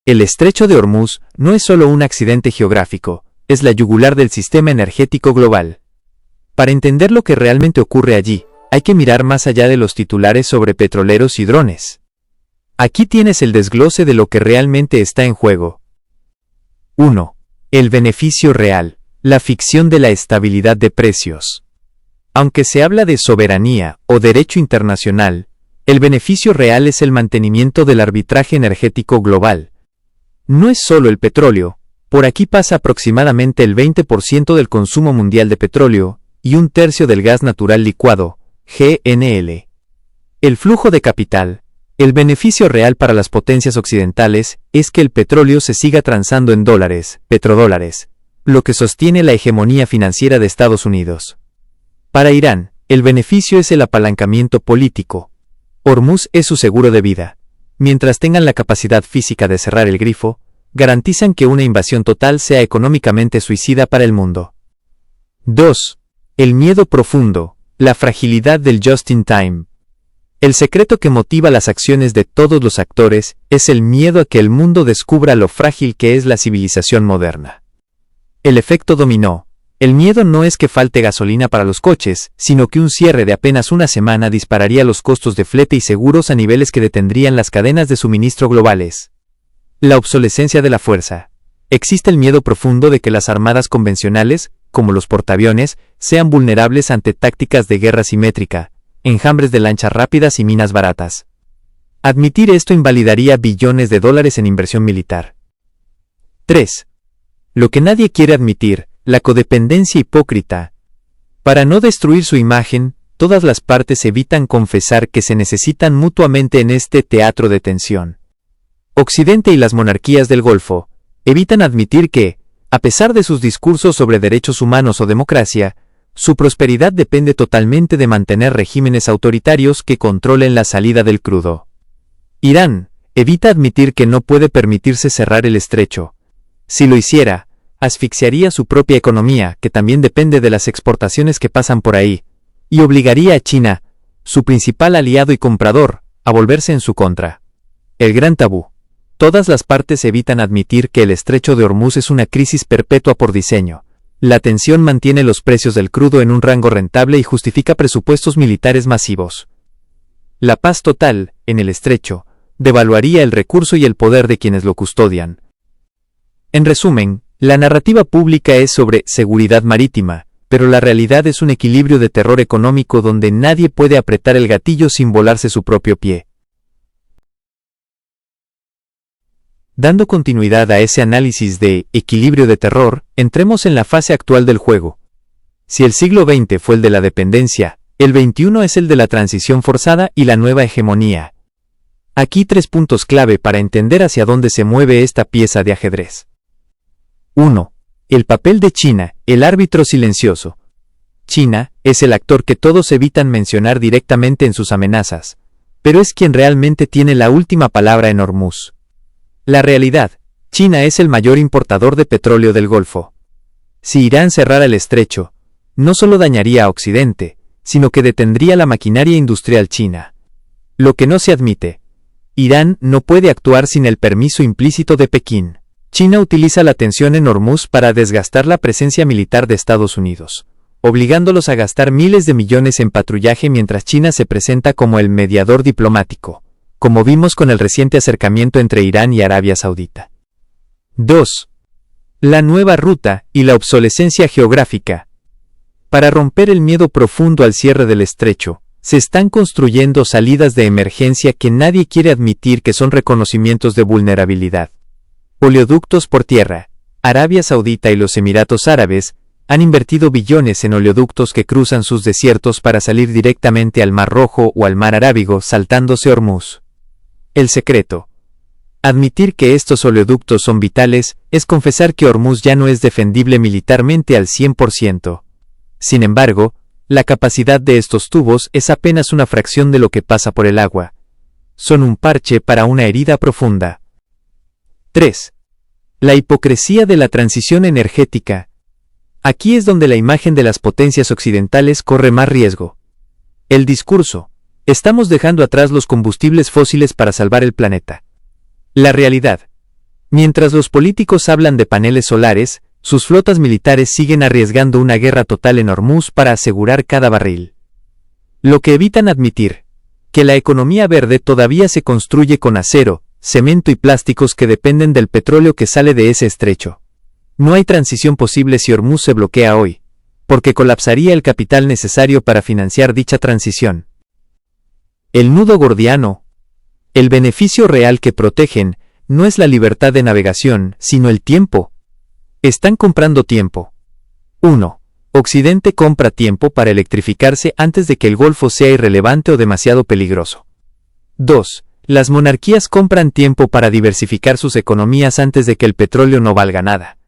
El estrecho de Hormuz no es solo un accidente geográfico, es la yugular del sistema energético global. Para entender lo que realmente ocurre allí, hay que mirar más allá de los titulares sobre petroleros y drones. Aquí tienes el desglose de lo que realmente está en juego. 1. El beneficio real, la ficción de la estabilidad de precios. Aunque se habla de soberanía o derecho internacional, el beneficio real es el mantenimiento del arbitraje energético global. No es solo el petróleo, por aquí pasa aproximadamente el 20% del consumo mundial de petróleo y un tercio del gas natural licuado, GNL. El flujo de capital. El beneficio real para las potencias occidentales es que el petróleo se siga transando en dólares, petrodólares, lo que sostiene la hegemonía financiera de Estados Unidos. Para Irán, el beneficio es el apalancamiento político. Hormuz es su seguro de vida. Mientras tengan la capacidad física de cerrar el grifo, garantizan que una invasión total sea económicamente suicida para el mundo. 2. El miedo profundo, la fragilidad del just in time. El secreto que motiva las acciones de todos los actores es el miedo a que el mundo descubra lo frágil que es la civilización moderna. El efecto dominó. El miedo no es que falte gasolina para los coches, sino que un cierre de apenas una semana dispararía los costos de flete y seguros a niveles que detendrían las cadenas de suministro globales. La obsolescencia de la fuerza. Existe el miedo profundo de que las armadas convencionales, como los portaaviones, sean vulnerables ante tácticas de guerra simétrica, enjambres de lanchas rápidas y minas baratas. Admitir esto invalidaría billones de dólares en inversión militar. 3. Lo que nadie quiere admitir, la codependencia hipócrita. Para no destruir su imagen, todas las partes evitan confesar que se necesitan mutuamente en este teatro de tensión. Occidente y las monarquías del Golfo evitan admitir que, a pesar de sus discursos sobre derechos humanos o democracia, su prosperidad depende totalmente de mantener regímenes autoritarios que controlen la salida del crudo. Irán evita admitir que no puede permitirse cerrar el estrecho. Si lo hiciera, asfixiaría su propia economía, que también depende de las exportaciones que pasan por ahí, y obligaría a China, su principal aliado y comprador, a volverse en su contra. El gran tabú. Todas las partes evitan admitir que el estrecho de Hormuz es una crisis perpetua por diseño. La tensión mantiene los precios del crudo en un rango rentable y justifica presupuestos militares masivos. La paz total, en el estrecho, devaluaría el recurso y el poder de quienes lo custodian. En resumen, la narrativa pública es sobre seguridad marítima, pero la realidad es un equilibrio de terror económico donde nadie puede apretar el gatillo sin volarse su propio pie. Dando continuidad a ese análisis de equilibrio de terror, entremos en la fase actual del juego. Si el siglo XX fue el de la dependencia, el XXI es el de la transición forzada y la nueva hegemonía. Aquí 3 puntos clave para entender hacia dónde se mueve esta pieza de ajedrez. 1. El papel de China, el árbitro silencioso. China es el actor que todos evitan mencionar directamente en sus amenazas, pero es quien realmente tiene la última palabra en Hormuz. La realidad, China es el mayor importador de petróleo del Golfo. Si Irán cerrara el estrecho, no solo dañaría a Occidente, sino que detendría la maquinaria industrial china. Lo que no se admite. Irán no puede actuar sin el permiso implícito de Pekín. China utiliza la tensión en Hormuz para desgastar la presencia militar de Estados Unidos, obligándolos a gastar miles de millones en patrullaje mientras China se presenta como el mediador diplomático, como vimos con el reciente acercamiento entre Irán y Arabia Saudita. 2. La nueva ruta y la obsolescencia geográfica. Para romper el miedo profundo al cierre del estrecho, se están construyendo salidas de emergencia que nadie quiere admitir que son reconocimientos de vulnerabilidad. Oleoductos por tierra. Arabia Saudita y los Emiratos Árabes han invertido billones en oleoductos que cruzan sus desiertos para salir directamente al Mar Rojo o al Mar Arábigo saltándose Hormuz. El secreto. Admitir que estos oleoductos son vitales es confesar que Hormuz ya no es defendible militarmente al 100%. Sin embargo, la capacidad de estos tubos es apenas una fracción de lo que pasa por el agua. Son un parche para una herida profunda. 3. La hipocresía de la transición energética. Aquí es donde la imagen de las potencias occidentales corre más riesgo. El discurso. Estamos dejando atrás los combustibles fósiles para salvar el planeta. La realidad. Mientras los políticos hablan de paneles solares, sus flotas militares siguen arriesgando una guerra total en Hormuz para asegurar cada barril. Lo que evitan admitir, que la economía verde todavía se construye con acero, cemento y plásticos que dependen del petróleo que sale de ese estrecho. No hay transición posible si Hormuz se bloquea hoy, porque colapsaría el capital necesario para financiar dicha transición. El nudo gordiano. El beneficio real que protegen no es la libertad de navegación, sino el tiempo. Están comprando tiempo. 1. Occidente compra tiempo para electrificarse antes de que el Golfo sea irrelevante o demasiado peligroso. 2. Las monarquías compran tiempo para diversificar sus economías antes de que el petróleo no valga nada.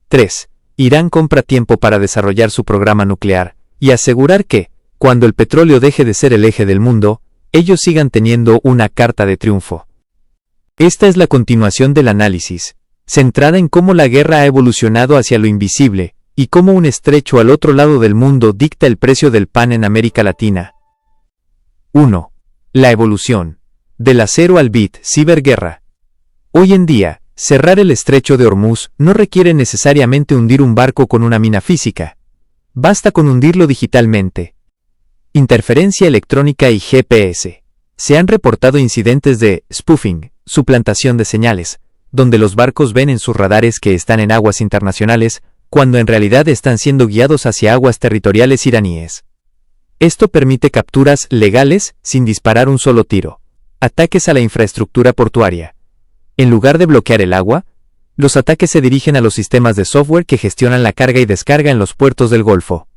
3. Irán compra tiempo para desarrollar su programa nuclear y asegurar que, cuando el petróleo deje de ser el eje del mundo, ellos sigan teniendo una carta de triunfo. Esta es la continuación del análisis, centrada en cómo la guerra ha evolucionado hacia lo invisible, y cómo un estrecho al otro lado del mundo dicta el precio del pan en América Latina. 1. La evolución. Del acero al bit, ciberguerra. Hoy en día, cerrar el estrecho de Hormuz no requiere necesariamente hundir un barco con una mina física. Basta con hundirlo digitalmente. Interferencia electrónica y GPS. Se han reportado incidentes de spoofing, suplantación de señales, donde los barcos ven en sus radares que están en aguas internacionales, cuando en realidad están siendo guiados hacia aguas territoriales iraníes. Esto permite capturas legales sin disparar un solo tiro. Ataques a la infraestructura portuaria. En lugar de bloquear el agua, los ataques se dirigen a los sistemas de software que gestionan la carga y descarga en los puertos del Golfo.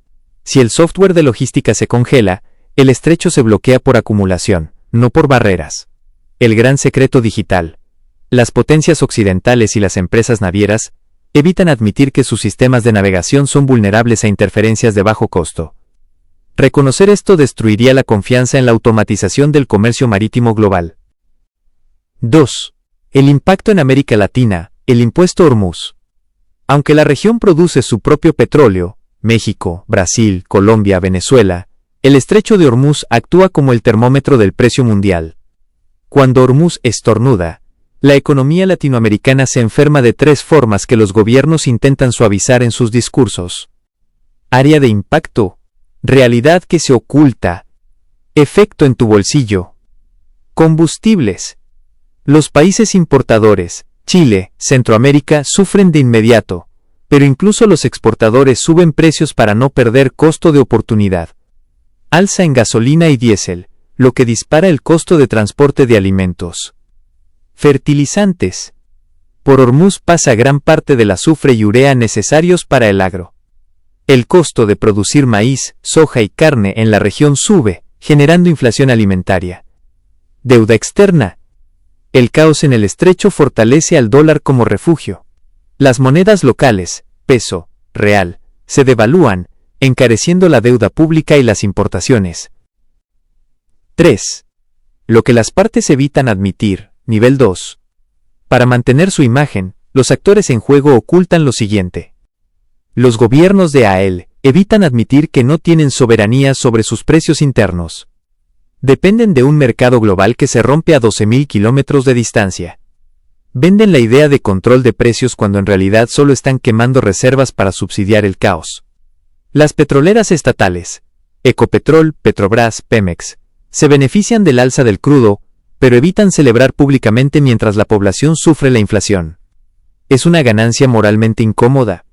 Si el software de logística se congela, el estrecho se bloquea por acumulación, no por barreras. El gran secreto digital. Las potencias occidentales y las empresas navieras evitan admitir que sus sistemas de navegación son vulnerables a interferencias de bajo costo. Reconocer esto destruiría la confianza en la automatización del comercio marítimo global. 2. El impacto en América Latina, el impuesto Hormuz. Aunque la región produce su propio petróleo, México, Brasil, Colombia, Venezuela, el estrecho de Hormuz actúa como el termómetro del precio mundial. Cuando Hormuz estornuda, la economía latinoamericana se enferma de 3 formas que los gobiernos intentan suavizar en sus discursos. Área de impacto. Realidad que se oculta. Efecto en tu bolsillo. Combustibles. Los países importadores, Chile, Centroamérica, sufren de inmediato, pero incluso los exportadores suben precios para no perder costo de oportunidad. Alza en gasolina y diésel, lo que dispara el costo de transporte de alimentos. Fertilizantes. Por Hormuz pasa gran parte del azufre y urea necesarios para el agro. El costo de producir maíz, soja y carne en la región sube, generando inflación alimentaria. Deuda externa. El caos en el estrecho fortalece al dólar como refugio. Las monedas locales, peso, real, se devalúan, encareciendo la deuda pública y las importaciones. 3. Lo que las partes evitan admitir. Nivel 2. Para mantener su imagen, los actores en juego ocultan lo siguiente. Los gobiernos de AEL evitan admitir que no tienen soberanía sobre sus precios internos. Dependen de un mercado global que se rompe a 12.000 kilómetros de distancia. Venden la idea de control de precios cuando en realidad solo están quemando reservas para subsidiar el caos. Las petroleras estatales, Ecopetrol, Petrobras, Pemex, se benefician del alza del crudo, pero evitan celebrar públicamente mientras la población sufre la inflación. Es una ganancia moralmente incómoda.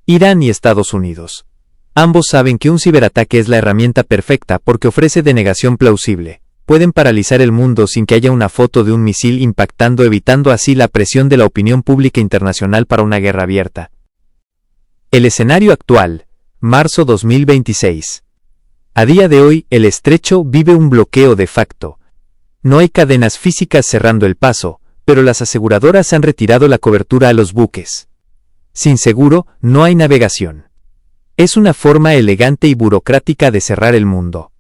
Irán y Estados Unidos. Ambos saben que un ciberataque es la herramienta perfecta porque ofrece denegación plausible. Pueden paralizar el mundo sin que haya una foto de un misil impactando, evitando así la presión de la opinión pública internacional para una guerra abierta. El escenario actual, marzo 2026. A día de hoy, el estrecho vive un bloqueo de facto. No hay cadenas físicas cerrando el paso, pero las aseguradoras han retirado la cobertura a los buques. Sin seguro, no hay navegación. Es una forma elegante y burocrática de cerrar el mundo.